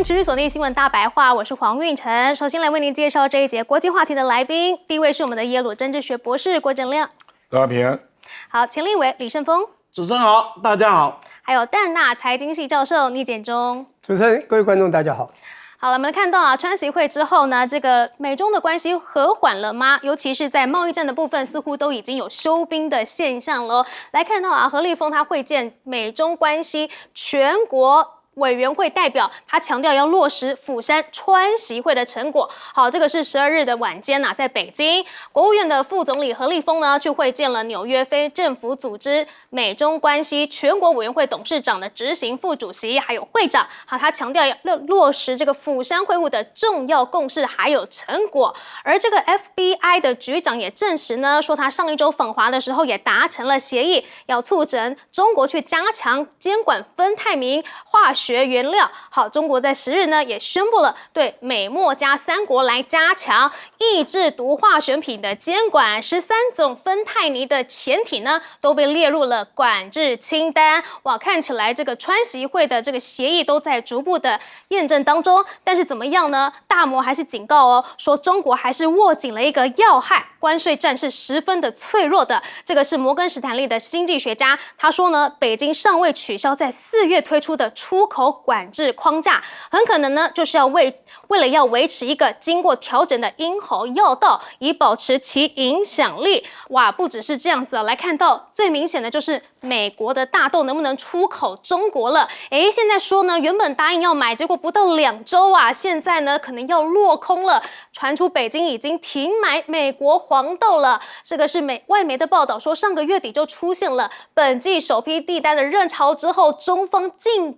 持续锁定新闻大白话，我是黄韵晨。首先来为您介绍这一节国际话题的来宾，第一位是我们的耶鲁政治学博士郭正亮，大家平安。好，钱立伟、李胜峰，主持人好，大家好。还有淡大财经系教授聂简中。主持人、各位观众，大家好。好了，我们看到啊，川习会之后呢，这个美中的关系和缓了吗？尤其是在贸易战的部分，似乎都已经有休兵的现象了。来看到啊，何立峰他会见美中关系全国委员会代表，他强调要落实釜山川习会的成果。好，这个是12日的晚间啊，在北京，国务院的副总理何立峰呢，去会见了纽约非政府组织美中关系全国委员会董事长的执行副主席，还有会长。好，他强调要落实这个釜山会晤的重要共识还有成果。而这个 FBI 的局长也证实呢，说他上一周访华的时候也达成了协议，要促成中国去加强监管芬太明化学原料。好，中国在10日呢也宣布了对美墨加3国来加强抑制毒化学品的监管，13种芬太尼的前体呢都被列入了管制清单。哇，看起来这个川习会的这个协议都在逐步的验证当中。但是怎么样呢？大摩还是警告哦，说中国还是握紧了一个要害，关税战是十分的脆弱的。这个是摩根士丹利的经济学家，他说呢，北京尚未取消在4月推出的出口管制框架，很可能呢就是要为了要维持一个经过调整的鹰喉要道，以保持其影响力。哇，不只是这样子啊，来看到最明显的就是美国的大豆能不能出口中国了？现在说呢，原本答应要买，结果不到2周啊，现在呢可能要落空了。传出北京已经停买美国黄豆了。这个是外媒的报道说，上个月底就出现了本季首批订单的热潮之后，中方进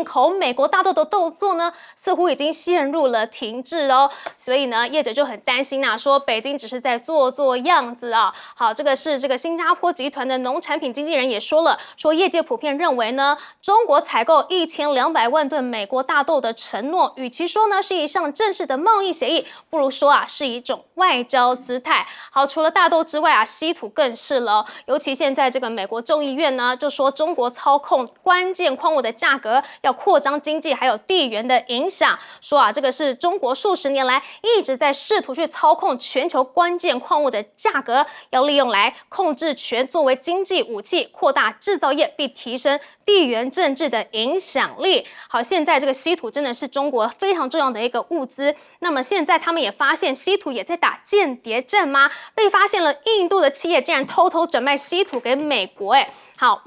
口美国大豆的动作呢，似乎已经陷入了停滞哦。所以呢，业者就很担心啊，说北京只是在做样子啊。好，这个是这个新加坡集团的农产品经纪人也说了，说业界普遍认为呢，中国采购1200万吨美国大豆的承诺，与其说呢是一项正式的贸易协议，不如说啊是一种外交姿态。好，除了大豆之外啊，稀土更是了。尤其现在这个美国众议院呢，就说中国操控关键矿物的价格，要扩张经济还有地缘的影响。说啊，这个是中国数十年来一直在试图去操控全球关键矿物的价格，要利用来控制权作为经济武器，扩大制造业，并提升地缘政治的影响力。好，现在这个稀土真的是中国非常重要的一个物资。那么现在他们也发现稀土也在打间谍战吗？被发现了印度的企业竟然偷偷转卖稀土给美国。好，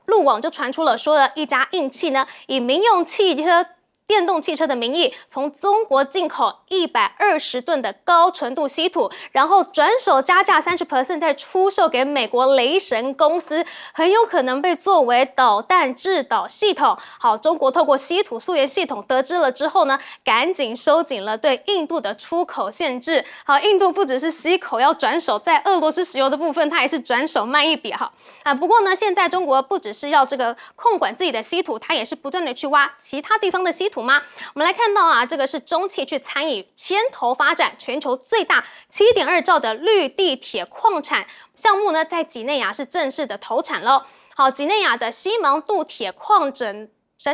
路网就传出了，说了一家印企呢，以民用电动汽车的名义，从中国进口120吨的高纯度稀土，然后转手加价30%再出售给美国雷神公司，很有可能被作为导弹制导系统。好，中国透过稀土溯源系统得知了之后呢，赶紧收紧了对印度的出口限制。好，印度不只是息口要转手，在俄罗斯石油的部分，它也是转手卖一笔。不过呢，现在中国不只是要这个控管自己的稀土，它也是不断的去挖其他地方的稀土吗？我们来看到啊，这个是中汽去参与牵头发展全球最大7.2兆的绿地铁矿产项目呢，在几内亚是正式的投产了。好，几内亚的西芒杜铁矿整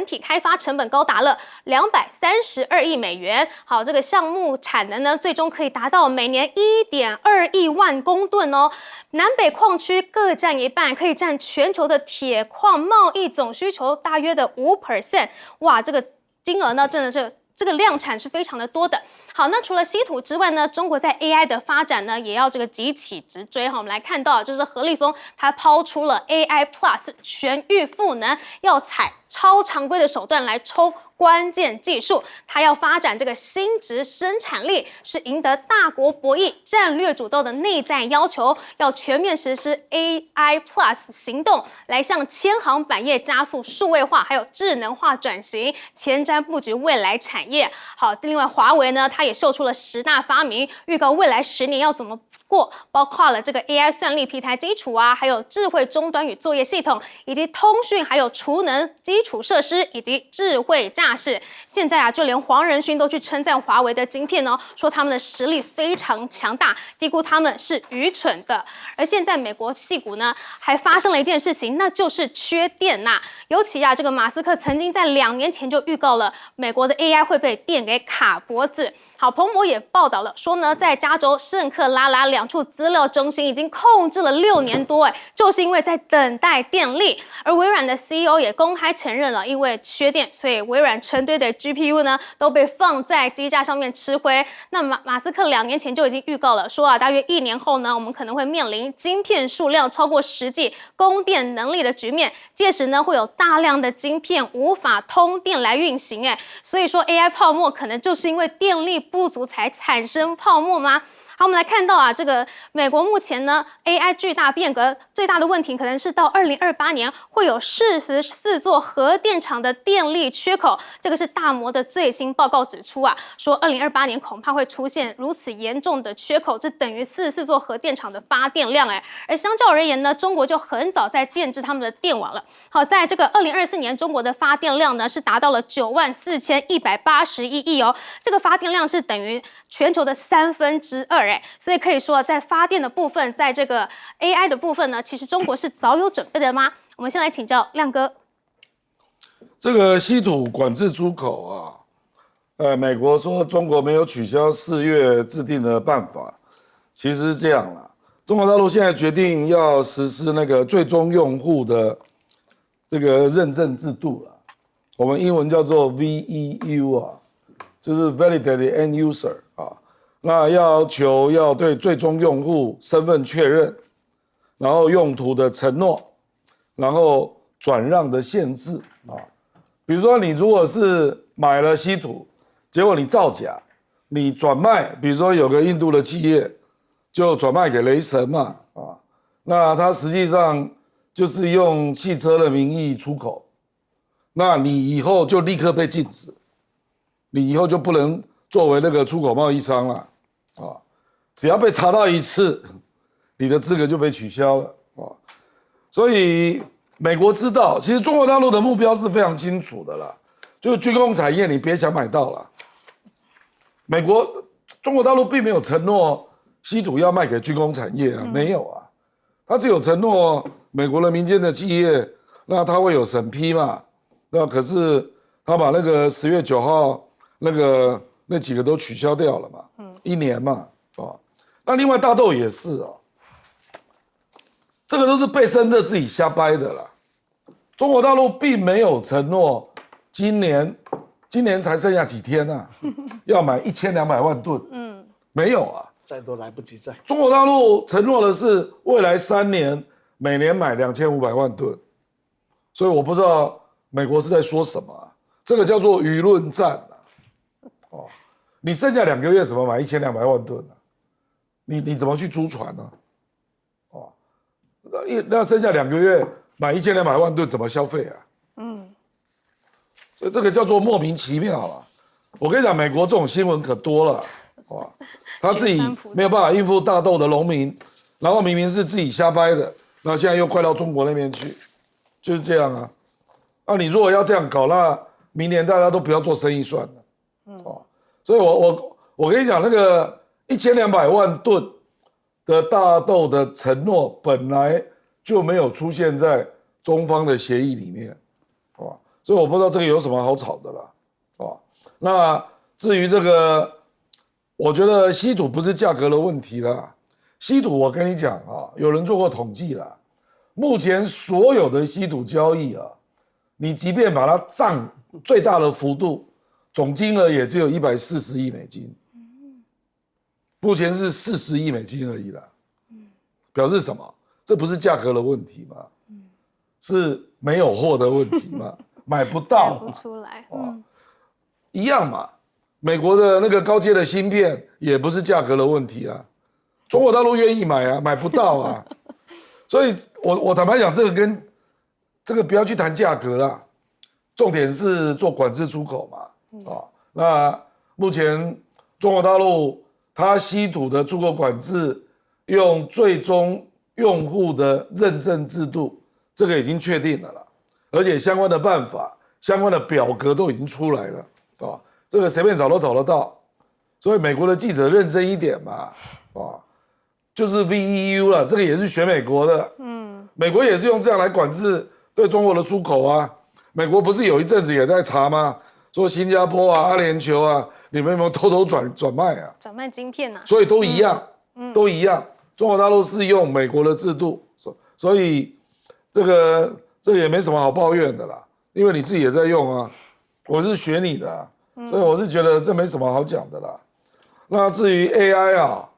体开发成本高达了232亿美元。好，这个项目产能呢，最终可以达到每年1.2亿万公吨哦。南北矿区各占一半，可以占全球的铁矿贸易总需求大约的5%。哇，这个金额呢，真的是这个量产是非常的多的。好，那除了稀土之外呢，中国在 AI 的发展呢，也要这个急起直追。我们来看到，就是何立峰他抛出了 AI Plus 全域赋能，要采超常规的手段来冲关键技术，他要发展这个新质生产力，是赢得大国博弈、战略主导的内在要求，要全面实施 AI Plus 行动，来向千行百业加速数位化还有智能化转型，前瞻布局未来产业。好，另外华为呢，它也秀出了10大发明，预告未来10年要怎么过，包括了这个 AI 算力平台基础啊，还有智慧终端与作业系统，以及通讯还有储能基础设施，以及智慧驾驶。现在啊，就连黄仁勋都去称赞华为的晶片哦，说他们的实力非常强大，低估他们是愚蠢的。而现在美国矽谷呢，还发生了一件事情，那就是缺电呐。尤其啊，这个马斯克曾经在2年前就预告了美国的 AI 会被电给卡脖子。好，彭博也报道了，说呢，在加州圣克拉拉2处资料中心已经控制了6年多，就是因为在等待电力。而微软的 CEO 也公开承认了，因为缺电，所以微软成堆的 GPU 呢都被放在机架上面吃灰。那马斯克2年前就已经预告了，说啊，大约1年后呢，我们可能会面临晶片数量超过实际供电能力的局面，届时呢会有大量的晶片无法通电来运行。所以说 AI 泡沫可能就是因为电力不足才产生泡沫吗？好，我们来看到啊，这个美国目前呢 AI 巨大变革，最大的问题可能是到2028年会有44座核电厂的电力缺口。这个是大摩的最新报告指出啊，说2028年恐怕会出现如此严重的缺口，这等于44座核电厂的发电量。而相较而言呢，中国就很早在建制他们的电网了。好，在这个2024年，中国的发电量呢是达到了94181亿哦，这个发电量是等于全球的2/3。所以可以说，在发电的部分，在这个 AI 的部分呢，其实中国是早有准备的吗？我们先来请教亮哥。这个稀土管制出口啊，美国说中国没有取消4月制定的办法，其实是这样啦。中国大陆现在决定要实施那个最终用户的这个认证制度了，我们英文叫做 VEU 啊，就是 Validated End User 啊。那要求要对最终用户身份确认，然后用途的承诺，然后转让的限制啊。比如说你如果是买了稀土，结果你造假，你转卖，比如说有个印度的企业就转卖给雷神嘛啊，那他实际上就是用汽车的名义出口，那你以后就立刻被禁止，你以后就不能作为那个出口贸易商了啊！只要被查到1次，你的资格就被取消了啊！所以美国知道，其实中国大陆的目标是非常清楚的啦，就是军工产业你别想买到了。中国大陆并没有承诺稀土要卖给军工产业啊，没有啊，他只有承诺美国的民间的企业，那他会有审批嘛？那可是他把那个10月9号那几个都取消掉了嘛，1年嘛，那另外大豆也是啊，这个都是贝森特自己瞎掰的啦。中国大陆并没有承诺今年才剩下几天啊，要买1200万吨，没有啊，再都来不及再。中国大陆承诺的是未来3年每年买2500万吨，所以我不知道美国是在说什么啊，这个叫做舆论战啊。你剩下2个月怎么买1200万吨呢？你怎么去租船呢？那剩下2个月买1200万吨怎么消费啊？所以这个叫做莫名其妙啊！我跟你讲，美国这种新闻可多了，他自己没有办法应付大豆的农民，然后明明是自己瞎掰的，那现在又怪到中国那边去，就是这样啊。那你如果要这样搞，那明年大家都不要做生意算了。所以我跟你讲，那个1200万吨的大豆的承诺本来就没有出现在中方的协议里面，所以我不知道这个有什么好吵的啦，那至于这个，我觉得稀土不是价格的问题啦，稀土我跟你讲啊，有人做过统计啦，目前所有的稀土交易啊，你即便把它占最大的幅度，总金额也只有140亿美金，目前是40亿美金而已啦，表示什么？这不是价格的问题吗？是没有货的问题吗？买不到，买不出来，一样嘛。美国的那个高阶的芯片也不是价格的问题啊，中国大陆愿意买啊，买不到啊。所以我坦白讲，这个不要去谈价格啦，重点是做管制出口嘛，那目前中国大陆它稀土的出口管制用最终用户的认证制度，这个已经确定了啦，而且相关的办法、相关的表格都已经出来了啊，这个随便找都找得到。所以美国的记者认真一点嘛，啊，就是 VEU 了，这个也是学美国的，美国也是用这样来管制对中国的出口啊。美国不是有一阵子也在查吗？说新加坡啊、阿联酋啊，你们有没有偷偷转卖啊？转卖晶片啊？所以都一样，都一样。中国大陆是用美国的制度，所以这也没什么好抱怨的啦，因为你自己也在用啊，我是学你的啊，所以我是觉得这没什么好讲的啦。那至于 AI 啊，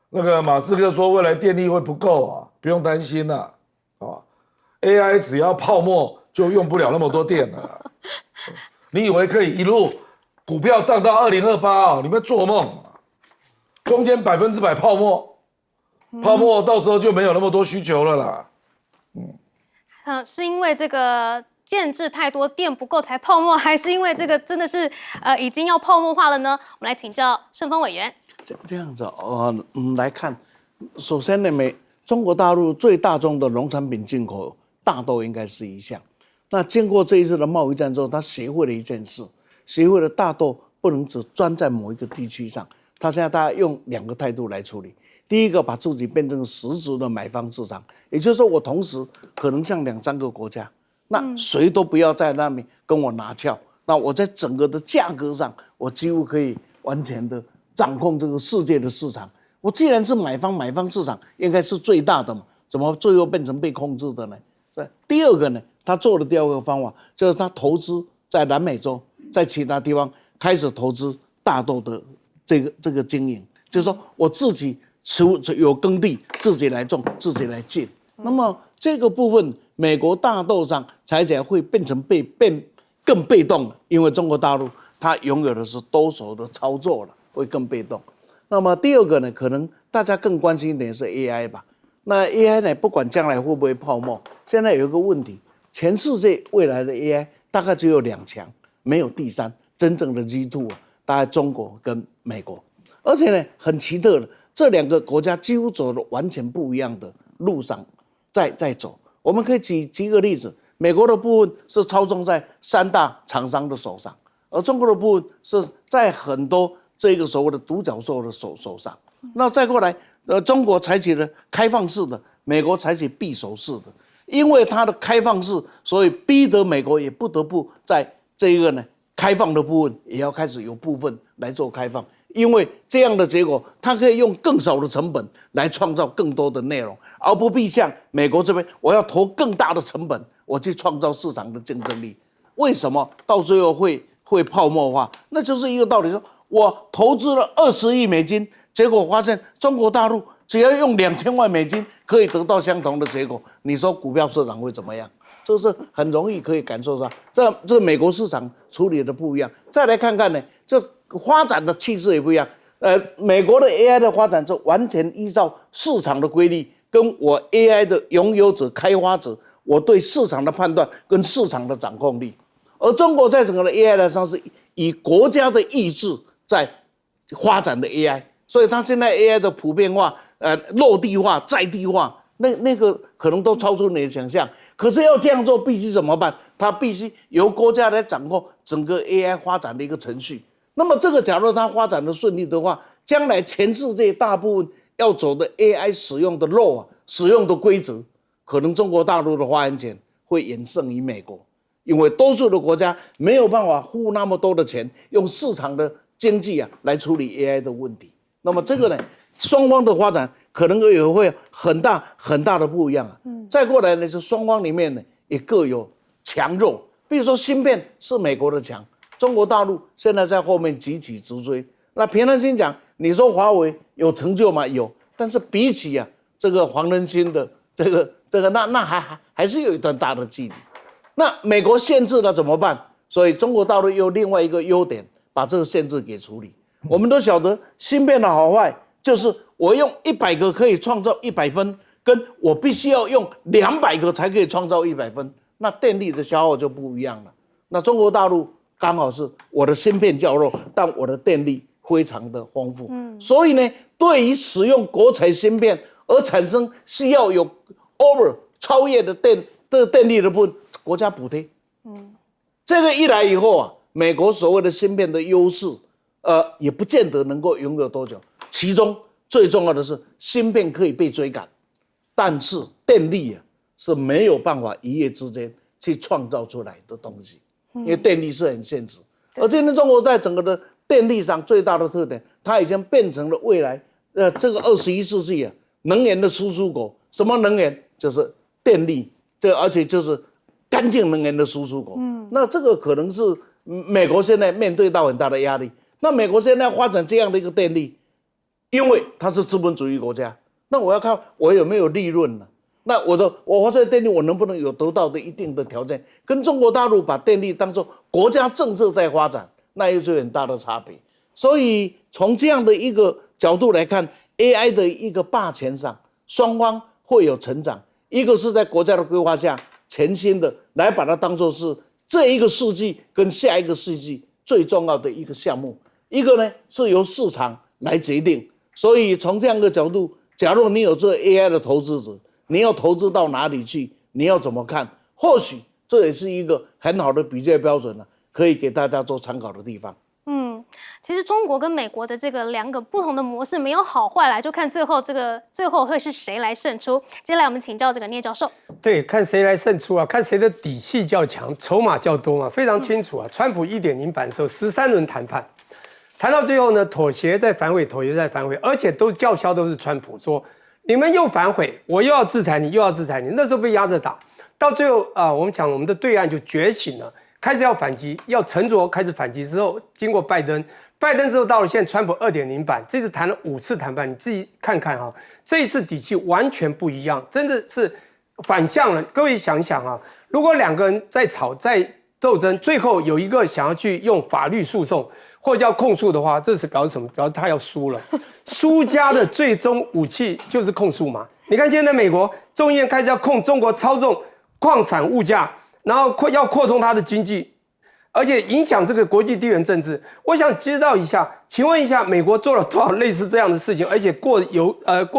那个马斯克说未来电力会不够啊，不用担心啦，啊 ，AI 只要泡沫就用不了那么多电了啦。你以为可以一路股票涨到2028啊？你们做梦啊！中间100%泡沫，泡沫到时候就没有那么多需求了啦。是因为这个建制太多，电不够才泡沫，还是因为这个真的是已经要泡沫化了呢？我们来请教盛峰委员。这样子来看，首先呢，中国大陆最大宗的农产品进口大豆应该是一项。那经过这一次的贸易战之后，他学会了一件事，学会了大豆不能只专在某一个地区上。他现在大家用2个态度来处理。第一个，把自己变成实质的买方市场，也就是说，我同时可能像2、3个国家，那谁都不要在那边跟我拿翘。那我在整个的价格上，我几乎可以完全的掌控这个世界的市场。我既然是买方市场应该是最大的嘛，怎么最后变成被控制的呢？第二个呢，他做的第2个方法就是他投资在南美洲，在其他地方开始投资大豆的这个经营，就是说我自己有耕地，自己来种，自己来进。那么这个部分，美国大豆上采起来会变成更被动了，因为中国大陆它拥有的是多手的操作了，会更被动。那么第2个呢，可能大家更关心一点是 AI 吧。那 AI 呢，不管将来会不会泡沫，现在有一个问题，全世界未来的 AI 大概只有2强，没有第3真正的 G2，大概中国跟美国。而且呢，很奇特的，这2个国家几乎走了完全不一样的路上在走。我们可以举个例子，美国的部分是操纵在3大厂商的手上，而中国的部分是在很多这个所谓的独角兽的手上。那再过来，中国采取了开放式的，美国采取闭锁式的。因为它的开放式，所以逼得美国也不得不在这个呢开放的部分也要开始有部分来做开放。因为这样的结果，它可以用更少的成本来创造更多的内容，而不必像美国这边，我要投更大的成本，我去创造市场的竞争力。为什么到最后会泡沫化？那就是一个道理，说我投资了20亿美金，结果发现中国大陆只要用2000万美金可以得到相同的结果，你说股票市场会怎么样？这是很容易可以感受到，这美国市场处理的不一样。再来看看呢，这发展的气势也不一样。美国的 AI 的发展是完全依照市场的规律，跟我 AI 的拥有者、开发者，我对市场的判断跟市场的掌控力。而中国在整个的 AI 来上是以国家的意志在发展的 AI， 所以它现在 AI 的普遍化、落地化、在地化，那个可能都超出你的想象。可是要这样做，必须怎么办？它必须由国家来掌控整个 AI 发展的一个程序。那么这个假如它发展的顺利的话，将来全世界大部分要走的 AI 使用的路啊，使用的规则，可能中国大陆的发言权会远胜于美国，因为多数的国家没有办法付那么多的钱，用市场的经济啊来处理 AI 的问题。那么这个呢，双方的发展可能也会很大很大的不一样啊。再过来呢，是双方里面呢也各有强弱。比如说芯片是美国的强，中国大陆现在在后面急起直追。那平常心讲，你说华为有成就吗？有，但是比起这个黄仁勋的这个那还是有一段大的距离。那美国限制了怎么办？所以中国大陆有另外一个优点，把这个限制给处理。我们都晓得芯片的好坏，就是我用100个可以创造100分，跟我必须要用200个才可以创造100分，那电力的消耗就不一样了。那中国大陆刚好是我的芯片较弱，但我的电力非常的丰富，所以呢，对于使用国产芯片而产生需要有 over 超越的电力的部分，国家补贴。这个一来以后啊，美国所谓的芯片的优势，也不见得能够拥有多久。其中最重要的是，芯片可以被追赶，但是电力啊是没有办法一夜之间去创造出来的东西，因为电力是很现实。而今天中国在整个的电力上最大的特点，它已经变成了未来这个21世纪啊能源的输出国。什么能源？就是电力，而且就是干净能源的输出国。那这个可能是美国现在面对到很大的压力。那美国现在发展这样的一个电力，因为它是资本主义国家，那我要看我有没有利润呢？那我发展电力，我能不能有得到的一定的条件？跟中国大陆把电力当作国家政策在发展，那又是很大的差别。所以从这样的一个角度来看 ，AI 的一个霸权上，双方会有成长。一个是在国家的规划下，全新的来把它当作是这一个世纪跟下一个世纪最重要的一个项目；一个呢是由市场来决定。所以从这样的角度，假如你有做 AI 的投资者，你要投资到哪里去？你要怎么看？或许这也是一个很好的比较标准呢，可以给大家做参考的地方。其实中国跟美国的这个两个不同的模式没有好坏来，就看最后会是谁来胜出。接下来我们请教这个聂教授。对，看谁来胜出啊？看谁的底气较强，筹码较多嘛，非常清楚啊。川普1.0版的时候13轮谈判，谈到最后呢，妥协再反悔，妥协再反悔，而且叫嚣都是川普说你们又反悔，我又要制裁你，又要制裁你。那时候被压着打，到最后我们讲我们的对岸就觉醒了，开始要反击，要沉着开始反击之后，经过拜登之后到了现在川普2.0版，这次谈了5次谈判，你自己看看哈，这一次底气完全不一样，真的是反向了。各位想想啊，如果两个人在吵在斗争，最后有一个想要去用法律诉讼或者叫控诉的话，这是表示什么？表示他要输了。输家的最终武器就是控诉嘛。你看现在美国众议院开始要控中国操纵矿产物价，然后要扩充它的经济。而且影响这个国际地缘政治，我想知道一下，请问一下，美国做了多少类似这样的事情，而且过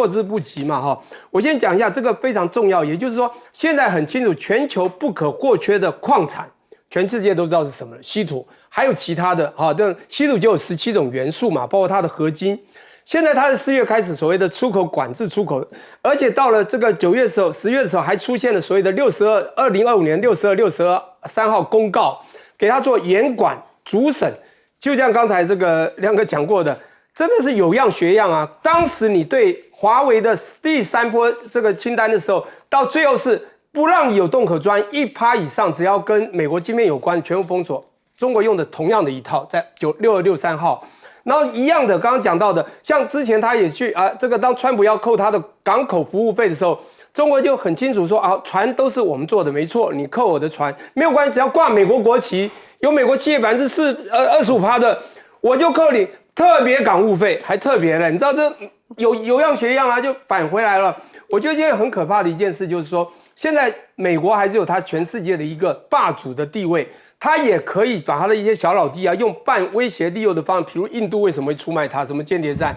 之不及嘛？哈，我先讲一下这个非常重要，也就是说，现在很清楚，全球不可或缺的矿产，全世界都知道是什么了，稀土，还有其他的哈，这稀土就有17种元素嘛，包括它的合金。现在它是4月开始所谓的出口管制出口，而且到了这个9月的时候、10月的时候，还出现了所谓的2025年62号公告。给他做严管主审，就像刚才这个亮哥讲过的，真的是有样学样啊！当时你对华为的第3波这个清单的时候，到最后是不让你有洞可钻，1%以上只要跟美国晶片有关，全部封锁。中国用的同样的一套，在6263号，然后一样的，刚刚讲到的，像之前他也去这个当川普要扣他的港口服务费的时候。中国就很清楚说船都是我们做的，没错，你扣我的船没有关系，只要挂美国国旗，有美国企业25%的，我就扣你特别港务费，还特别呢，你知道这有样学样啊，就返回来了。我觉得现在很可怕的一件事就是说，现在美国还是有它全世界的一个霸主的地位，它也可以把它的一些小老弟用半威胁利诱的方式，比如印度为什么会出卖它，什么间谍战，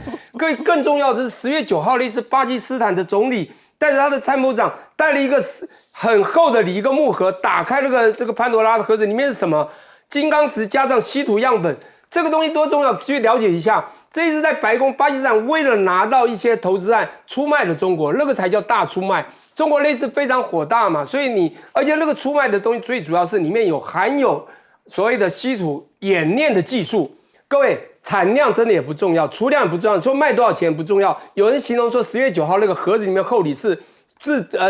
更重要的是10月9号那次巴基斯坦的总理。带着他的参谋长带了一个很厚的一个木盒，打开这个潘多拉的盒子，里面是什么？金刚石加上稀土样本，这个东西多重要，去了解一下。这一次在白宫，巴基斯坦为了拿到一些投资案，出卖了中国，那个才叫大出卖。中国那次非常火大嘛，所以而且那个出卖的东西最主要是里面含有所谓的稀土冶炼的技术。各位，产量真的也不重要，储量也不重要，说卖多少钱不重要。有人形容说10月9号那个盒子里面厚礼是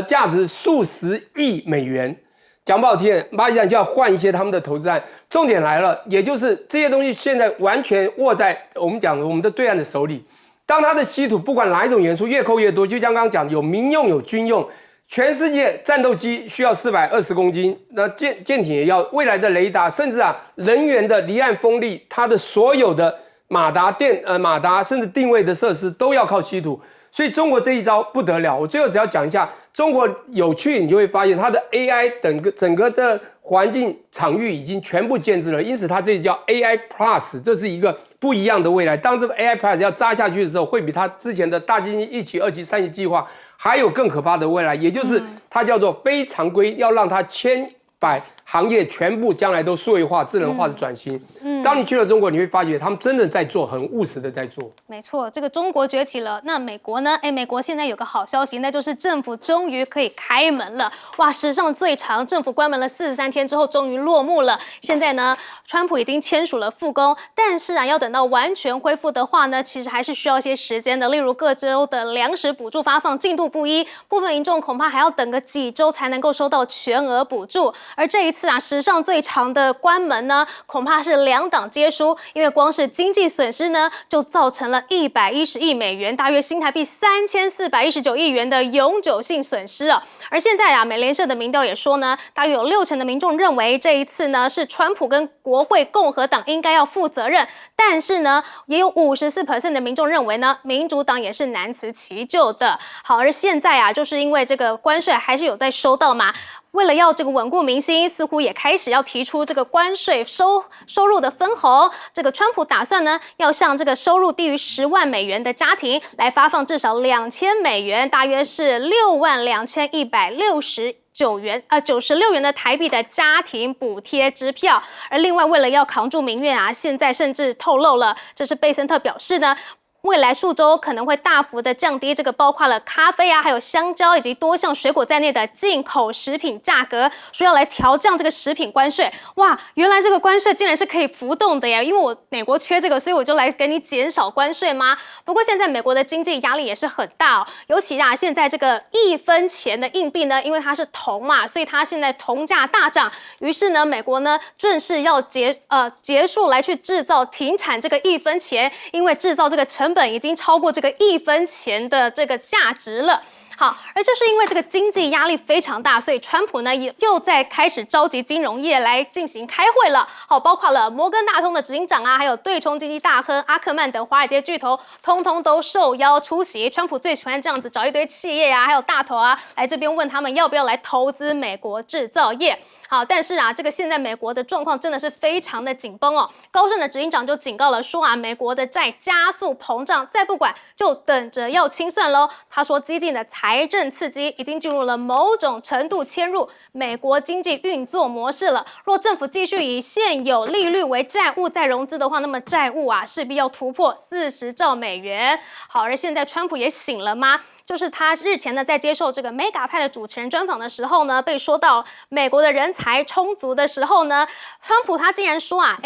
价值数十亿美元，讲不好听，巴基斯坦就要换一些他们的投资案。重点来了，也就是这些东西现在完全握在我们的对岸的手里。当它的稀土不管哪一种元素越扣越多，就像刚刚讲的，有民用有军用。全世界战斗机需要420公斤，那舰艇也要，未来的雷达，甚至人员的离岸风力，它的所有的马达甚至定位的设施都要靠稀土。所以中国这一招不得了。我最后只要讲一下，中国有趣，你就会发现它的 AI 整个的环境场域已经全部建制了，因此它这里叫 AI Plus， 这是一个不一样的未来。当这个 AI Plus 要扎下去的时候，会比它之前的大经济1期、2期、3期计划还有更可怕的未来，也就是它叫做非常规，要让它千百行业全部将来都数位化、智能化的转型。当你去了中国，你会发觉他们真的在做，很务实的在做。没错，这个中国崛起了，那美国呢？美国现在有个好消息，那就是政府终于可以开门了。哇，史上最长政府关门了43天之后，终于落幕了。现在呢，川普已经签署了复工，但是啊，要等到完全恢复的话呢，其实还是需要一些时间的。例如各州的粮食补助发放进度不一，部分民众恐怕还要等个几周才能够收到全额补助。而这一次啊，史上最长的关门呢，恐怕是2党皆输，因为光是经济损失呢，就造成了110亿美元，大约新台币3419亿元的永久性损失啊。而现在啊，美联社的民调也说呢，大约有60%的民众认为这一次呢是川普跟国会共和党应该要负责任，但是呢，也有54% 的民众认为呢，民主党也是难辞其咎的。好，而现在啊，就是因为这个关税还是有在收到嘛。为了要这个稳固民心，似乎也开始要提出这个关税收入的分红。这个川普打算呢，要向这个收入低于10万美元的家庭来发放至少2000美元，大约是62169元96元的台币的家庭补贴支票。而另外，为了要扛住民怨啊，现在甚至透露了，这是贝森特表示呢，未来数周可能会大幅的降低这个包括了咖啡啊，还有香蕉以及多项水果在内的进口食品价格，说要来调降这个食品关税。哇，原来这个关税竟然是可以浮动的耶！因为我美国缺这个，所以我就来给你减少关税吗？不过现在美国的经济压力也是很大哦，尤其啊，现在这个1分钱的硬币呢，因为它是铜嘛，所以它现在铜价大涨。于是呢，美国呢正式要结束来去制造停产这个1分钱，因为制造这个成本已经超过这个1分钱的这个价值了。好，而就是因为这个经济压力非常大，所以川普呢也又在开始召集金融业来进行开会了。好，包括了摩根大通的执行长啊，还有对冲经济大亨阿克曼等华尔街巨头，通通都受邀出席。川普最喜欢这样子找一堆企业啊，还有大头啊来这边问他们要不要来投资美国制造业。好，但是啊，这个现在美国的状况真的是非常的紧绷哦。高盛的执行长就警告了说啊，美国的债加速膨胀，再不管就等着要清算喽。他说，激进的财政刺激已经进入了某种程度嵌入美国经济运作模式了。若政府继续以现有利率为债务再融资的话，那么债务啊势必要突破40兆美元。好，而现在川普也醒了吗？就是他日前呢，在接受这个 Mega 派的主持人专访的时候呢，被说到美国的人才充足的时候呢，川普他竟然说啊，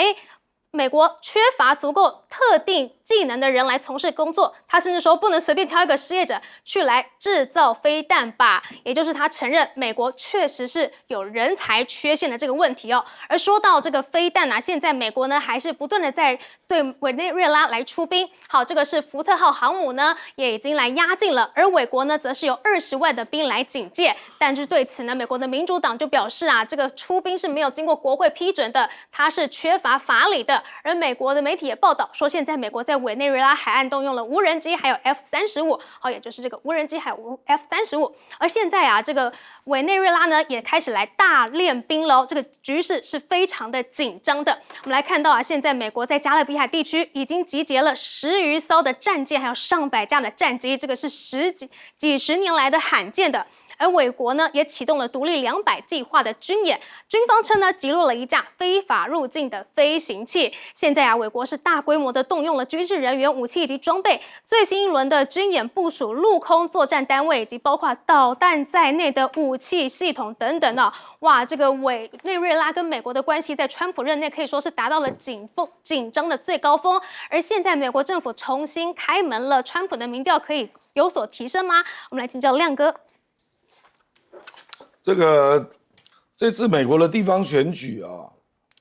美国缺乏足够特定技能的人来从事工作，他甚至说不能随便挑一个失业者去来制造飞弹吧，也就是他承认美国确实是有人才缺陷的这个问题哦。而说到这个飞弹啊，现在美国呢还是不断的在对委内瑞拉来出兵。好，这个是福特号航母呢也已经来压境了，而美国呢则是有20万的兵来警戒。但是对此呢，美国的民主党就表示啊，这个出兵是没有经过国会批准的，它是缺乏法理的。而美国的媒体也报道说，现在美国在委内瑞拉海岸动用了无人机，还有 F-35，好，也就是这个无人机还有 F-35。而现在啊，这个委内瑞拉呢也开始来大练兵了，这个局势是非常的紧张的。我们来看到啊，现在美国在加勒比海地区已经集结了10余艘的战舰，还有上百架的战机，这个是几十年来的罕见的。而美国呢也启动了独立200计划的军演，军方称呢击落了一架非法入境的飞行器。现在啊，美国是大规模的动用了军事人员、武器以及装备，最新一轮的军演部署陆空作战单位以及包括导弹在内的武器系统等等啊。哇，这个委内瑞拉跟美国的关系在川普任内可以说是达到了紧张的最高峰。而现在美国政府重新开门了，川普的民调可以有所提升吗？我们来请教亮哥。这次美国的地方选举啊，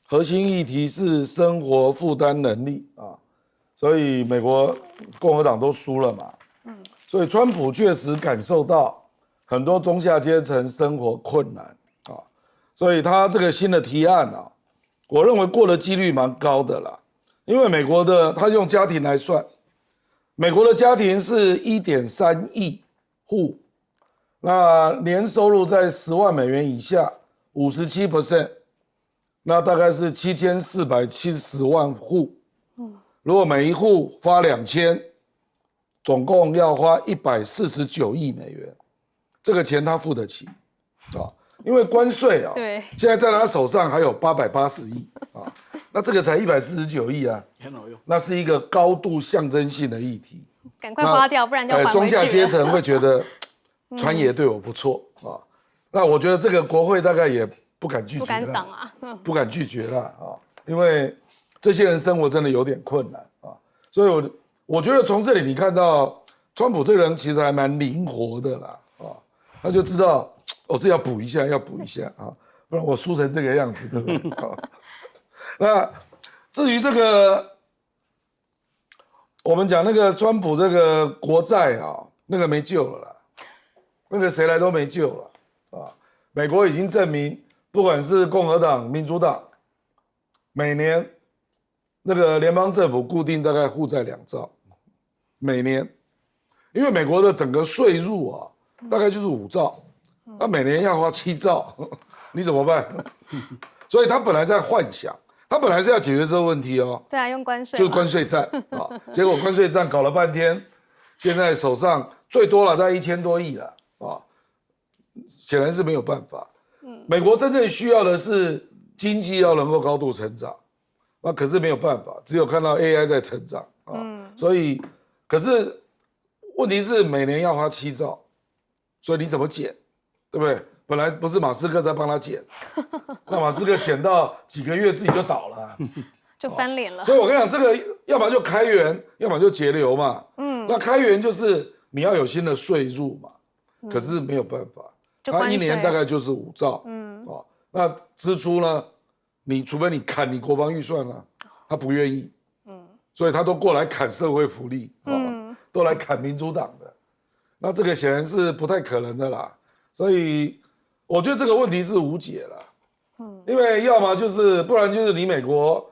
核心议题是生活负担能力啊，所以美国共和党都输了嘛，所以川普确实感受到很多中下阶层生活困难啊，所以他这个新的提案啊，我认为过的几率蛮高的啦，因为美国的他用家庭来算，美国的家庭是1.3亿户，那年收入在10万美元以下，57%，那大概是7470万户。如果每一户花2000，总共要花149亿美元，这个钱他付得起啊，因为关税啊，对，现在在他手上还有880亿啊，那这个才149亿啊，很好用。那是一个高度象征性的议题。赶快花掉，不然就要还回去了。中下阶层会觉得川爷对我不错啊，那我觉得这个国会大概也不敢拒绝，不敢挡啊，不敢拒绝了啊，因为这些人生活真的有点困难啊，所以我觉得从这里你看到川普这个人其实还蛮灵活的啦啊，他就知道这要补一下，要补一下啊，不然我输成这个样子，对不对？那至于这个。我们讲那个川普这个国债啊，那个没救了啦，那个谁来都没救了啊！美国已经证明，不管是共和党、民主党，每年那个联邦政府固定大概负债2兆，每年，因为美国的整个税入啊，大概就是5兆，那每年要花7兆，你怎么办？所以他本来在幻想。他本来是要解决这个问题哦，对啊，用关税，就是关税战啊，结果关税战搞了半天，现在手上最多了大概1000多亿了啊，显然是没有办法。美国真正需要的是经济要能够高度成长，那可是没有办法，只有看到 AI 在成长啊，所以可是问题是每年要花7兆，所以你怎么减，对不对？本来不是马斯克在帮他减，那马斯克减到几个月自己就倒了，就翻脸了。所以我跟你讲，这个要么就开源，要么就节流嘛。那开源就是你要有新的税入嘛，可是没有办法，他一年大概就是5兆，那支出呢，你除非你砍你国防预算啊，他不愿意，所以他都过来砍社会福利，都来砍民主党的，那这个显然是不太可能的啦，所以。我觉得这个问题是无解了，因为要么就是不然就是你美国，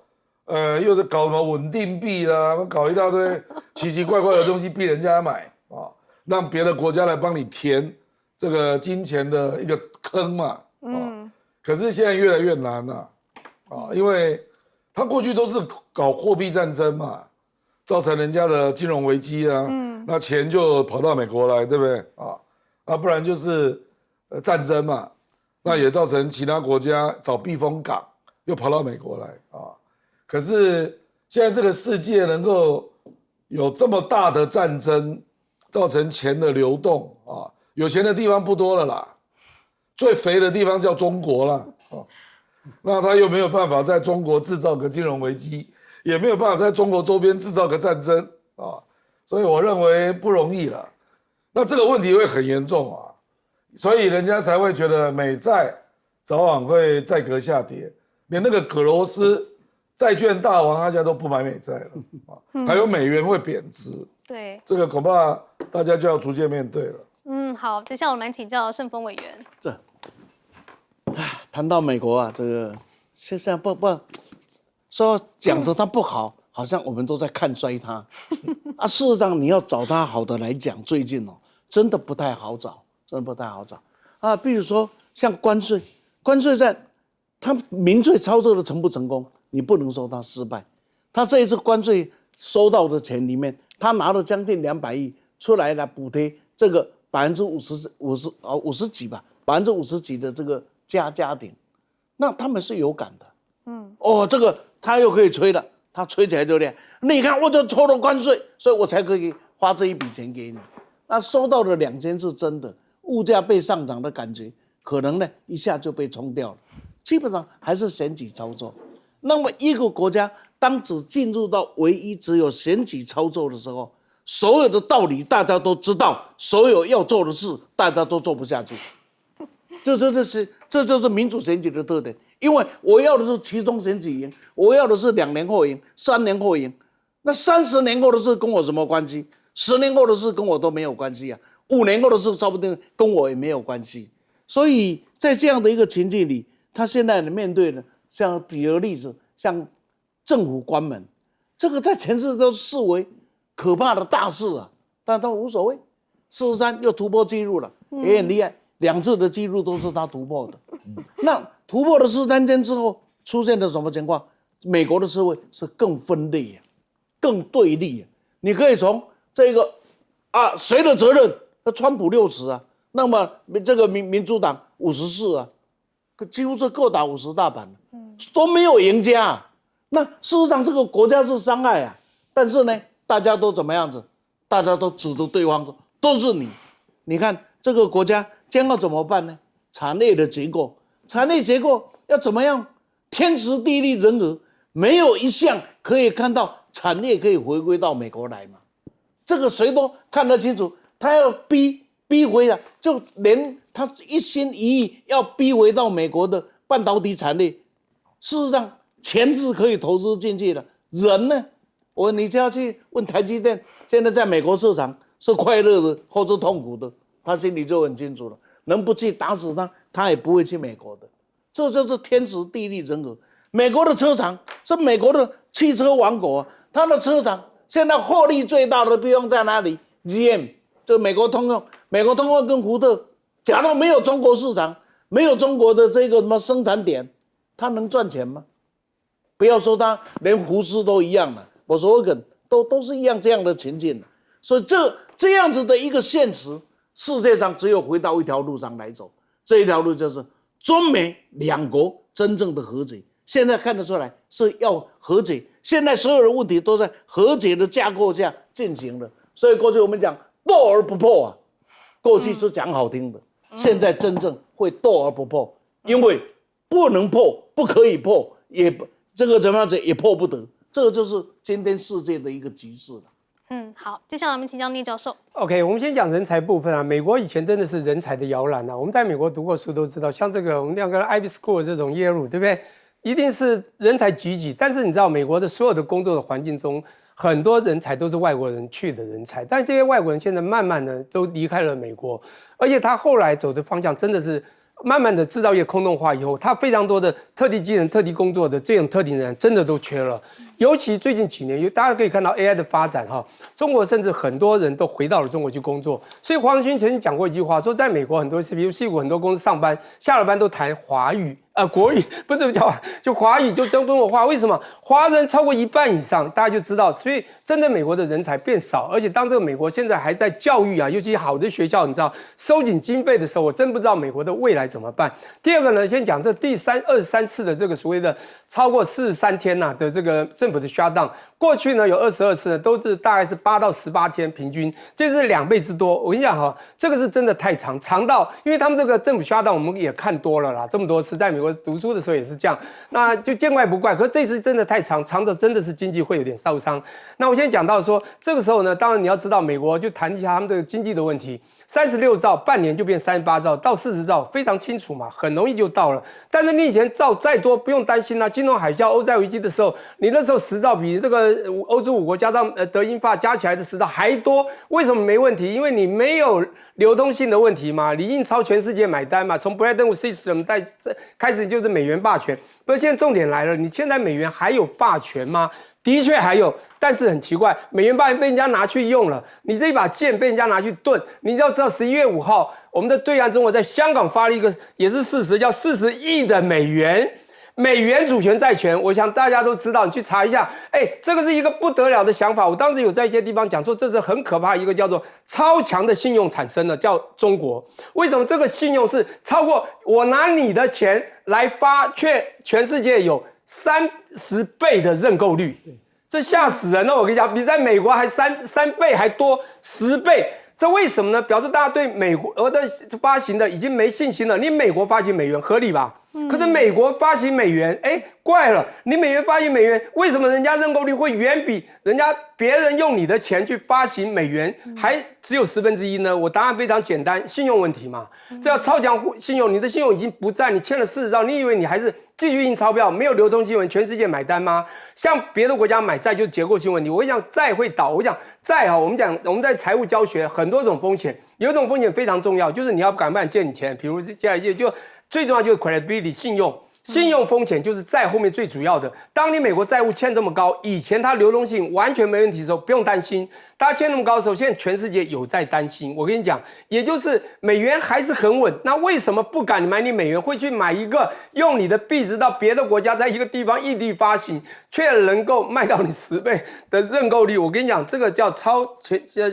又是搞什么稳定币啦，搞一大堆奇奇怪怪的东西逼人家买啊，让别的国家来帮你填这个金钱的一个坑嘛，可是现在越来越难了，因为他过去都是搞货币战争嘛，造成人家的金融危机啊，那钱就跑到美国来，对不对啊？不然就是。战争嘛，那也造成其他国家找避风港，又跑到美国来啊。可是现在这个世界能够有这么大的战争，造成钱的流动啊，有钱的地方不多了啦，最肥的地方叫中国啦啊。那他又没有办法在中国制造个金融危机，也没有办法在中国周边制造个战争啊，所以我认为不容易了。那这个问题会很严重啊。所以人家才会觉得美债早晚会债格下跌，连那个葛罗斯债券大王他家都不买美债了，还有美元会贬值，对，这个恐怕大家就要逐渐面对了。好，接下来我们来请教盛峰委员。谈到美国啊，这个现在不说讲的他不好，好像我们都在看衰他啊。事实上，你要找他好的来讲，最近真的不太好找。真的不太好找啊！比如说像关税战，他民粹操作的成不成功，你不能说他失败。他这一次关税收到的钱里面，他拿了将近200亿出来补贴这个50几吧，50%几的这个家庭，那他们是有感的。这个他又可以吹了，他吹起来对不对？你看我就抽了关税，所以我才可以花这一笔钱给你。那收到的2000是真的。物价被上涨的感觉，可能呢一下就被冲掉了，基本上还是选举操作。那么一个国家当只进入到唯一只有选举操作的时候，所有的道理大家都知道，所有要做的事大家都做不下去。这就是民主选举的特点，因为我要的是其中选举赢，我要的是2年后赢，3年后赢，那30年后的事跟我什么关系？10年后的事跟我都没有关系啊。5年后的事，说不定跟我也没有关系。所以在这样的一个情境里，他现在面对的，像举个例子，像政府关门，这个在全世界都视为可怕的大事啊，但他无所谓。443又突破纪录了，也很厉害，2次的纪录都是他突破的。那突破了443天之后，出现了什么情况？美国的社会是更分裂啊，更对立啊。你可以从这个谁的责任？川普60啊，那么这个民主党54啊，几乎是各打50大板，都没有赢家啊。那事实上这个国家是伤害啊，但是呢，大家都怎么样子？大家都指着对方说都是你。你看这个国家将要怎么办呢？产业的结构，产业结构要怎么样？天时地利人和，没有一项可以看到产业可以回归到美国来嘛？这个谁都看得清楚，他要逼回来，就连他一心一意要逼回到美国的半导体产业，事实上钱是可以投资进去的，人呢？你就要去问台积电，现在在美国市场是快乐的或是痛苦的，他心里就很清楚了。能不去打死他，他也不会去美国的。这就是天时地利人和。美国的车厂是美国的汽车王国啊，它的车厂现在获利最大的地方在哪里 ？GM， 就美国通用，美国通用跟福特，假如没有中国市场，没有中国的这个什么生产点，它能赚钱吗？不要说它，连福斯都一样了。我说都是一样这样的情境，所以这样子的一个现实，世界上只有回到一条路上来走，这一条路就是中美两国真正的和解。现在看得出来是要和解，现在所有的问题都在和解的架构下进行的。所以过去我们讲斗而不破啊，过去是讲好听的，现在真正会斗而不破，因为不能破，不可以破，也这个怎么样子也破不得。这个就是今天世界的一个局势了。好，接下来我们请教聂教授。OK， 我们先讲人才部分啊。美国以前真的是人才的摇篮啊。我们在美国读过书都知道，像这个我们两个 Ivy School 这种耶鲁，对不对？一定是人才济济。但是你知道，美国的所有的工作的环境中，很多人才都是外国人去的人才，但这些外国人现在慢慢的都离开了美国，而且他后来走的方向真的是。慢慢的制造业空洞化以后，它非常多的特地技能、特地工作的这种特定人真的都缺了。尤其最近几年，大家可以看到 AI 的发展哈，中国甚至很多人都回到了中国去工作。所以黄仁勋曾经讲过一句话，说在美国很多比如矽谷很多公司上班，下了班都谈华语。国语不是叫就华语就中国话，为什么华人超过1半以上，大家就知道，所以真正美国的人才变少，而且当这个美国现在还在教育啊，尤其好的学校，你知道收紧经费的时候，我真不知道美国的未来怎么办。第二个呢，先讲这第23次的这个所谓的超过43天的这个政府的 shutdown。过去呢有22次呢，都是大概是8到18天平均，这是2倍之多。我跟你讲哈，这个是真的太长到，因为他们这个政府shutdown我们也看多了啦，这么多次，在美国读书的时候也是这样，那就见怪不怪。可是这次真的太长的真的是经济会有点受伤。那我先讲到说，这个时候呢，当然你要知道，美国就谈一下他们的经济的问题。36兆，半年就变38兆到40兆，非常清楚嘛，很容易就到了。但是你以前兆再多不用担心啦，金融海啸、欧债危机的时候，你那时候10兆比这个欧洲5国加上德英法加起来的10兆还多，为什么没问题？因为你没有流通性的问题嘛，你印钞全世界买单嘛，从 Bretton Woods System 开始就是美元霸权。不过现在重点来了，你现在美元还有霸权吗？的确还有，但是很奇怪，美元霸权被人家拿去用了，你这一把剑被人家拿去炖。你要知道11月5号，我们的对岸中国在香港发了一个也是事实，叫40亿的美元主权债权，我想大家都知道，你去查一下，这个是一个不得了的想法。我当时有在一些地方讲说，这是很可怕一个叫做超强的信用产生的，叫中国。为什么这个信用是超过我拿你的钱来发，却全世界有30倍的认购率？这吓死人了！我跟你讲，比在美国还三倍还多10倍。这为什么呢？表示大家对美国的发行的已经没信心了。你美国发行美元合理吧？可是美国发行美元，怪了，你美元发行美元，为什么人家认购率会远比别人用你的钱去发行美元还只有1/10呢？我答案非常简单，信用问题嘛。这要超强信用，你的信用已经不在，你欠了40兆，你以为你还是继续印钞票，没有流通性问题，全世界买单吗？像别的国家买债就是结构性问题。我跟你讲，债会倒。我讲债我们在财务教学很多种风险，有一种风险非常重要，就是你要敢不敢借你钱，比如借来借就最重要就是 credibility 信信用风险就是在后面最主要的。当你美国债务欠这么高，以前它流动性完全没问题的时候，不用担心。它欠那么高的时候，现在全世界有在担心。我跟你讲，也就是美元还是很稳，那为什么不敢买你美元，会去买一个用你的币值到别的国家，在一个地方异地发行，却能够卖到你10倍的认购率？我跟你讲，这个叫超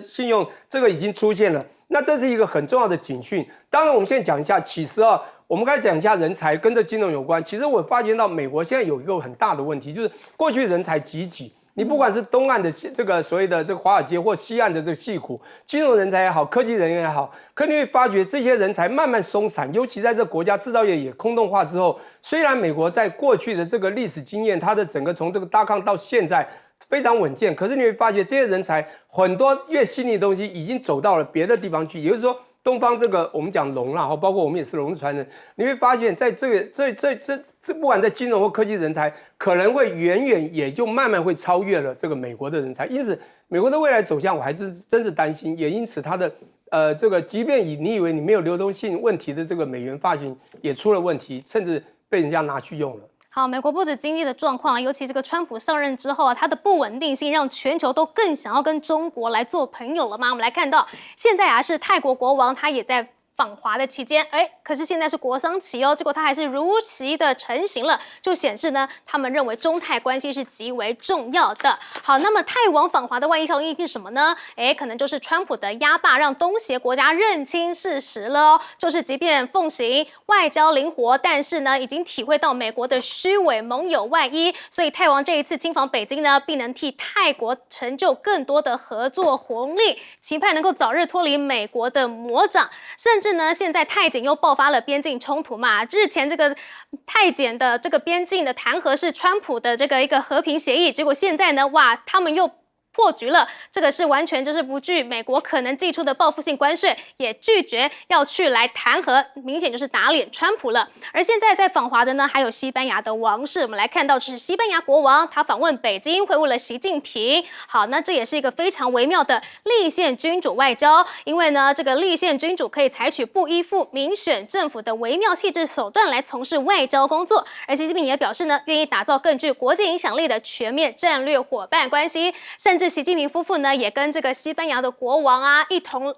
信用，这个已经出现了。那这是一个很重要的警讯。当然，我们现在讲一下，其实我们开始讲一下人才，跟这金融有关。其实我发现到美国现在有一个很大的问题，就是过去人才济济。你不管是东岸的这个所谓的这个华尔街，或西岸的这个矽谷，金融人才也好，科技人员也好，可你会发觉这些人才慢慢松散，尤其在这国家制造业也空洞化之后，虽然美国在过去的这个历史经验，它的整个从这个大康到现在非常稳健，可是你会发觉这些人才很多越细腻的东西已经走到了别的地方去，也就是说。东方这个我们讲龙啦，包括我们也是龙的传人，你会发现在这不管在金融或科技人才，可能会远远也就慢慢会超越了这个美国的人才。因此，美国的未来走向我还是真是担心，也因此它的这个即便你以为你没有流动性问题的这个美元发行也出了问题，甚至被人家拿去用了。好，美国不止经济的状况，尤其这个川普上任之后啊，它的不稳定性让全球都更想要跟中国来做朋友了吗？我们来看到，现在啊是泰国国王，他也在访华的期间，可是现在是国丧期哦，结果他还是如期的成型了，就显示呢，他们认为中泰关系是极为重要的。好，那么泰王访华的外溢效应是什么呢？可能就是川普的压霸让东协国家认清事实了哦，就是即便奉行外交灵活，但是呢，已经体会到美国的虚伪盟友外衣，所以泰王这一次亲访北京呢，必能替泰国成就更多的合作红利，期盼能够早日脱离美国的魔掌，甚至呢，现在泰检又爆发了边境冲突嘛。日前这个泰检的这个边境的弹劾是川普的这个一个和平协议，结果现在呢，哇，他们又破局了，这个是完全就是不惧美国可能寄出的报复性关税，也拒绝要去来弹劾，明显就是打脸川普了。而现在在访华的呢，还有西班牙的王室，我们来看到是西班牙国王，他访问北京，会晤了习近平。好，那这也是一个非常微妙的立宪君主外交，因为呢，这个立宪君主可以采取不依附民选政府的微妙细致手段来从事外交工作，而习近平也表示呢，愿意打造更具国际影响力的全面战略伙伴关系，甚至习近平夫妇呢，也跟这个西班牙的国王啊，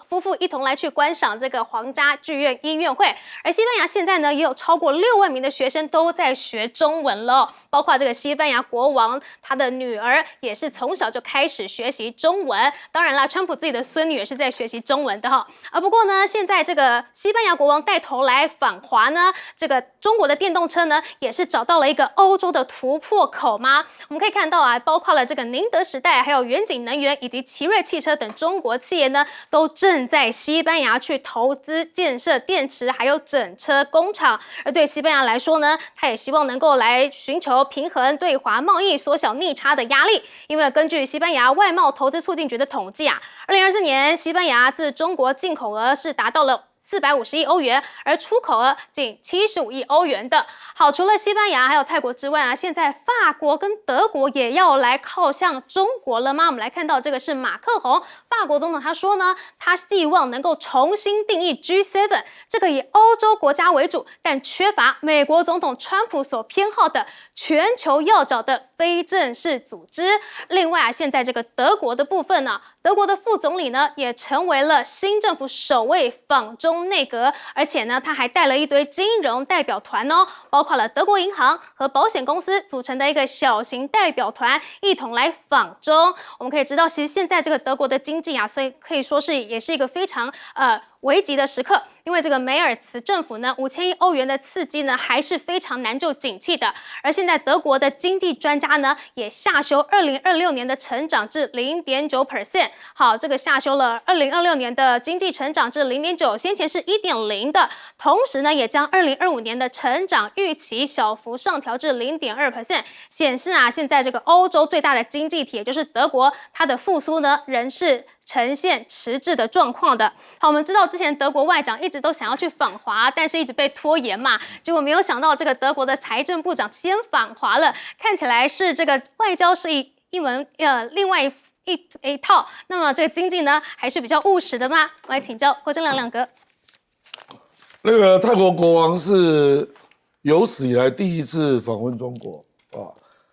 夫妇一同来去观赏这个皇家剧院音乐会。而西班牙现在呢，也有超过6万名的学生都在学中文了，包括这个西班牙国王他的女儿也是从小就开始学习中文。当然啦，川普自己的孙女也是在学习中文的哈。不过呢，现在这个西班牙国王带头来访华呢，这个中国的电动车呢，也是找到了一个欧洲的突破口吗？我们可以看到啊，包括了这个宁德时代，还有远景能源以及奇瑞汽车等中国企业呢，都正在西班牙去投资建设电池还有整车工厂。而对西班牙来说呢，他也希望能够来寻求平衡对华贸易缩小逆差的压力。因为根据西班牙外贸投资促进局的统计啊，2024年西班牙自中国进口额是达到了450亿欧元，而出口额仅75亿欧元的。好，除了西班牙还有泰国之外啊，现在法国跟德国也要来靠向中国了吗？我们来看到这个是马克宏，法国总统他说呢，他希望能够重新定义 G7， 这个以欧洲国家为主，但缺乏美国总统川普所偏好的全球要角的非正式组织。另外啊，现在这个德国的部分呢，德国的副总理呢也成为了新政府首位访中内阁，而且呢，他还带了一堆金融代表团哦，包括了德国银行和保险公司组成的一个小型代表团，一同来访中。我们可以知道，其实现在这个德国的经济啊，所以可以说是也是一个非常危急的时刻，因为这个梅尔茨政府呢，5000亿欧元的刺激呢，还是非常难救景气的。而现在德国的经济专家呢，也下修2026年的成长至0.9%。好，这个下修了2026年的经济成长至0.9%，先前是1.0%的。同时呢，也将2025年的成长预期小幅上调至0.2%，显示啊，现在这个欧洲最大的经济体，也就是德国，它的复苏呢，仍是呈现迟滞的状况的。好，我们知道之前德国外长一直都想要去访华，但是一直被拖延嘛，结果没有想到这个德国的财政部长先访华了，看起来是这个外交是另外一套。那么这个经济呢，还是比较务实的吗？我来请教郭正亮亮哥。那个泰国国王是有史以来第一次访问中国啊。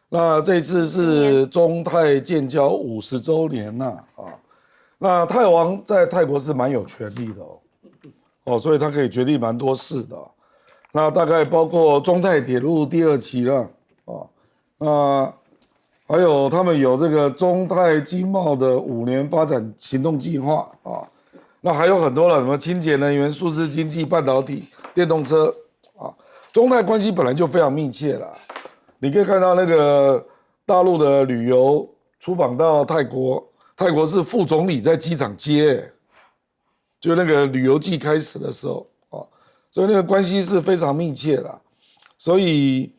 那这次是中泰建交50周年呐啊。那泰王在泰国是蛮有权力的哦，所以他可以决定蛮多事的。那大概包括中泰铁路第2期了啊，那还有他们有这个中泰经贸的5年发展行动计划啊，那还有很多了，什么清洁能源、数字经济、半导体、电动车啊，中泰关系本来就非常密切了。你可以看到那个大陆的旅游出访到泰国，泰国是副总理在机场接，就那个旅游季开始的时候啊，所以那个关系是非常密切的。所以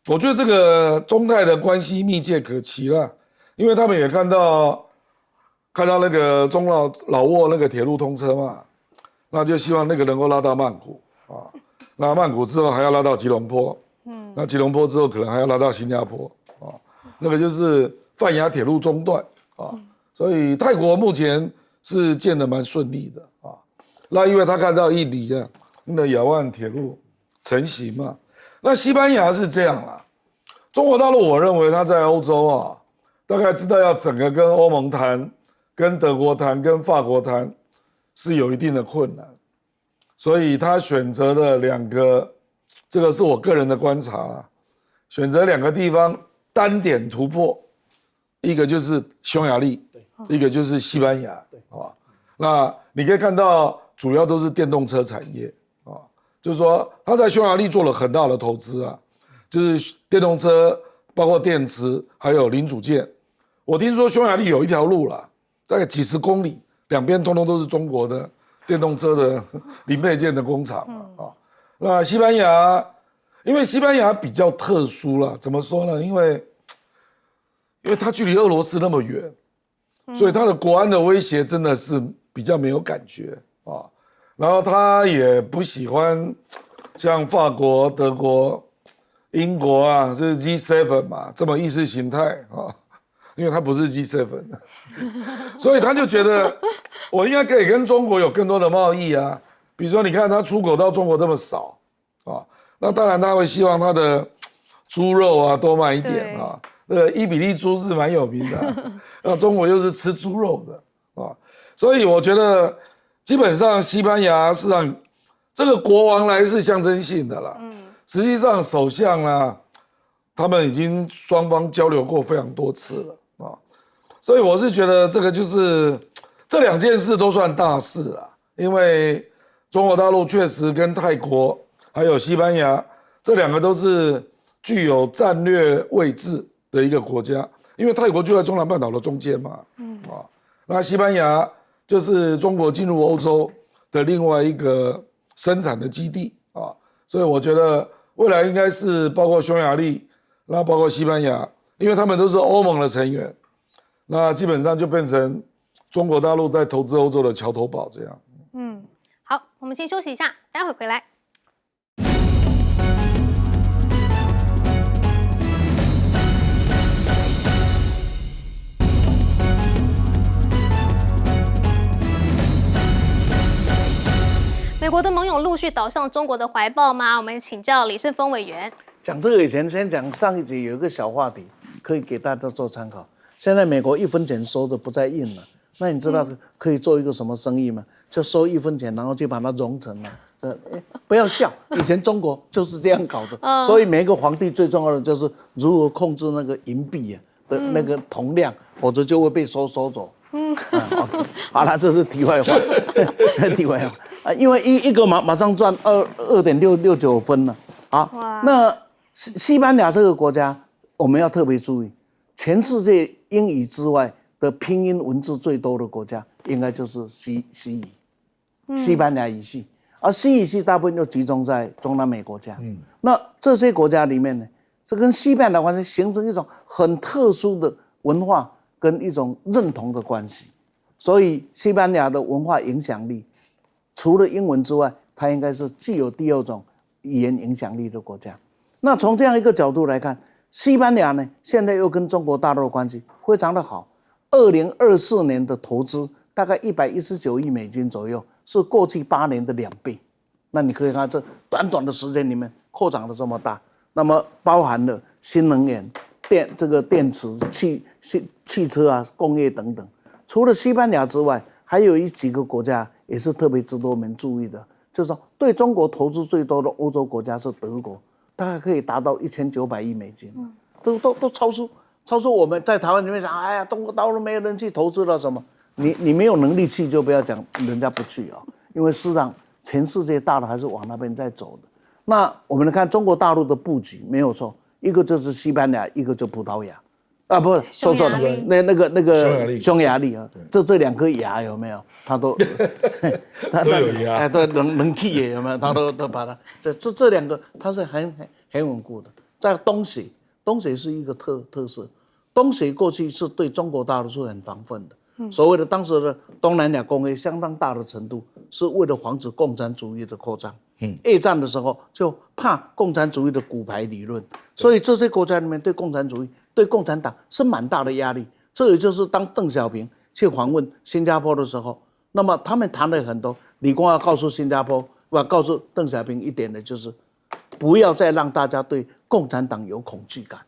我觉得这个中泰的关系密切可期了，因为他们也看到那个中老挝那个铁路通车嘛，那就希望那个能够拉到曼谷啊，那曼谷之后还要拉到吉隆坡。那吉隆坡之后可能还要拉到新加坡啊，那个就是泛亚铁路中段啊，所以泰国目前是建得蛮顺利的啊。那因为他看到印尼啊，那个亚万铁路成型嘛，那西班牙是这样啦。中国大陆我认为他在欧洲啊，大概知道要整个跟欧盟谈、跟德国谈、跟法国谈是有一定的困难，所以他选择了2个。这个是我个人的观察啦，选择2个地方单点突破，一个就是匈牙利，一个就是西班牙，啊，那你可以看到主要都是电动车产业啊，就是说他在匈牙利做了很大的投资啊，就是电动车包括电池还有零组件。我听说匈牙利有一条路啦，大概几十公里，两边通通都是中国的电动车的零配件的工厂啊。那西班牙，因为西班牙比较特殊啦，怎么说呢？因为它距离俄罗斯那么远，所以它的国安的威胁真的是比较没有感觉啊。然后他也不喜欢像法国、德国、英国啊，就是 G7 嘛，这么意识形态啊，因为他不是 G7， 所以他就觉得我应该可以跟中国有更多的贸易啊。比如说，你看他出口到中国这么少啊，那当然他会希望他的猪肉啊多卖一点啊。伊比利猪是蛮有名的，那中国又是吃猪肉的啊，所以我觉得基本上西班牙是让这个国王来是象征性的啦。实际上首相啊，他们已经双方交流过非常多次了啊，所以我是觉得这个就是这2件事都算大事啦，因为中国大陆确实跟泰国还有西班牙这2个都是具有战略位置的一个国家，因为泰国就在中南半岛的中间嘛，那西班牙就是中国进入欧洲的另外一个生产的基地啊，所以我觉得未来应该是包括匈牙利，那包括西班牙，因为他们都是欧盟的成员，那基本上就变成中国大陆在投资欧洲的桥头堡这样。好，我们先休息一下，待会回来。美国的盟友陆续倒向中国的怀抱吗？我们请教李胜峰委员。讲这个以前，先讲上一集有一个小话题，可以给大家做参考。现在美国1分钱收的不再印了，那你知道可以做一个什么生意吗？就收1分钱，然后就把它融成了。不要笑，以前中国就是这样搞的。所以每一个皇帝最重要的就是如何控制那个银币的那个铜量，否则就会被收走。OK， 好了，这是题外话，题外话啊，因为一个马上赚2.69分了。好，那西班牙这个国家我们要特别注意，全世界英语之外的拼音文字最多的国家，应该就是西语，西班牙语系，而西语系大部分就集中在中南美国家。那这些国家里面呢，这跟西班牙关系形成一种很特殊的文化跟一种认同的关系，所以西班牙的文化影响力，除了英文之外，它应该是具有第2种语言影响力的国家。那从这样一个角度来看，西班牙呢，现在又跟中国大陆的关系非常的好。2024年的投资大概119亿美金左右，是过去8年的2倍。那你可以看这短短的时间里面，扩展的这么大，那么包含了新能源、电池、汽车啊、工业等等。除了西班牙之外，还有几个国家也是特别值得我们注意的，就是说对中国投资最多的欧洲国家是德国，大概可以达到1900亿美金，都超出我们在台湾里面讲，哎呀，中国大陆没有人去投资了什么？你没有能力去就不要讲人家不去啊，因为事实上全世界大的还是往那边在走的。那我们来看中国大陆的布局没有错，一个就是西班牙，一个就葡萄牙，啊不是说错了，那个匈牙利啊，这两颗牙有没有？他都都有牙，哎，对，能气也有没有？他都把它这两个，它是很稳固的。在东协是一个特色，东协过去是对中国大陆是很防范的。所谓的当时的东南亚公约相当大的程度，是为了防止共产主义的扩张。二战的时候就怕共产主义的骨牌理论，所以这些国家里面对共产主义、对共产党是蛮大的压力。这也就是当邓小平去访问新加坡的时候，那么他们谈了很多。李光耀告诉新加坡，告诉邓小平一点的就是，不要再让大家对共产党有恐惧感。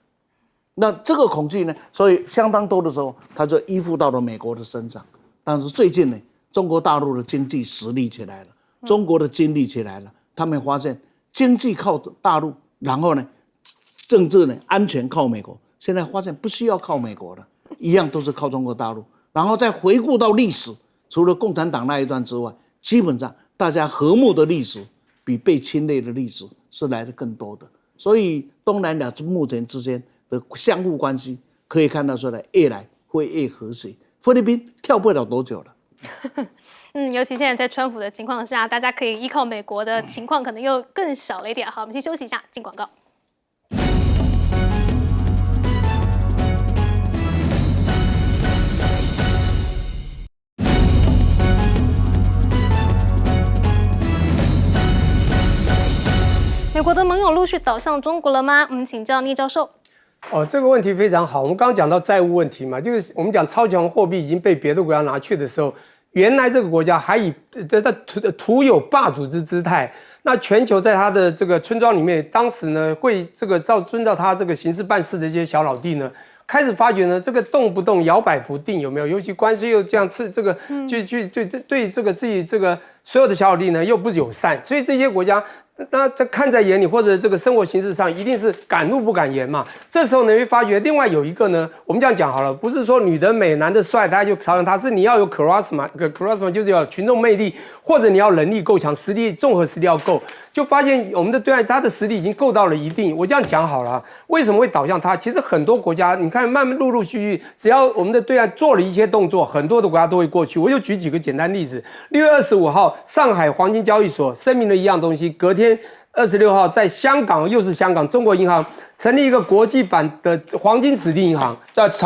那这个恐惧呢，所以相当多的时候，他就依附到了美国的身上。但是最近呢，中国大陆的经济实力起来了，中国的经济起来了，他们发现经济靠大陆，然后呢，政治呢安全靠美国。现在发现不需要靠美国了，一样都是靠中国大陆。然后再回顾到历史，除了共产党那一段之外，基本上大家和睦的历史比被侵略的历史是来的更多的。所以东南亚目前之间的相互关系可以看到出来，越来会越和谐。菲律宾跳不了多久了。尤其现在在川普的情况下，大家可以依靠美国的情况可能又更少了一点。好，我们先休息一下，进广告。美国的盟友陆续倒向中国了吗？我们请教聂教授。这个问题非常好。我们刚刚讲到债务问题嘛，就是我们讲超强货币已经被别的国家拿去的时候，原来这个国家还以徒有霸主之姿态。那全球在他的这个村庄里面，当时呢会这个遵照他这个行事办事的这些小老弟呢，开始发觉呢，这个动不动摇摆不定，有没有？尤其关系又这样这个对这个自己这个所有的小老弟呢又不友善，所以这些国家。那这看在眼里，或者这个生活形式上，一定是敢怒不敢言嘛。这时候呢，会发觉另外有一个呢，我们这样讲好了，不是说女的美、男的帅，大家就讨厌他，是你要有 charisma 就是要有群众魅力，或者你要能力够强，综合实力要够。就发现我们的对岸，他的实力已经够到了一定。我这样讲好了，为什么会导向他？其实很多国家，你看慢慢陆续，只要我们的对岸做了一些动作，很多的国家都会过去。我就举几个简单例子：6月25号，上海黄金交易所声明了一样东西，隔天26号，在香港又是香港中国银行成立一个国际版的黄金指定银行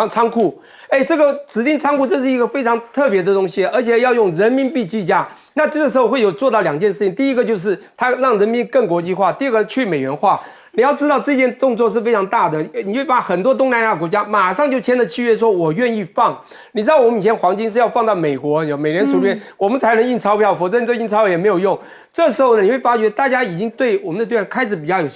仓库。这个指定仓库这是一个非常特别的东西，而且要用人民币计价。那这个时候会有做到两件事情，第一个就是它让人民币更国际化，第二个去美元化。你要知道这件动作是非常大的，你会把很多东南亚国家马上就签了契约，说我愿意放。你知道我们以前黄金是要放到美国有美联储里面，我们才能印钞票，否则这印钞也没有用。这时候呢，你会发觉大家已经对我们的对岸开始比较有信心。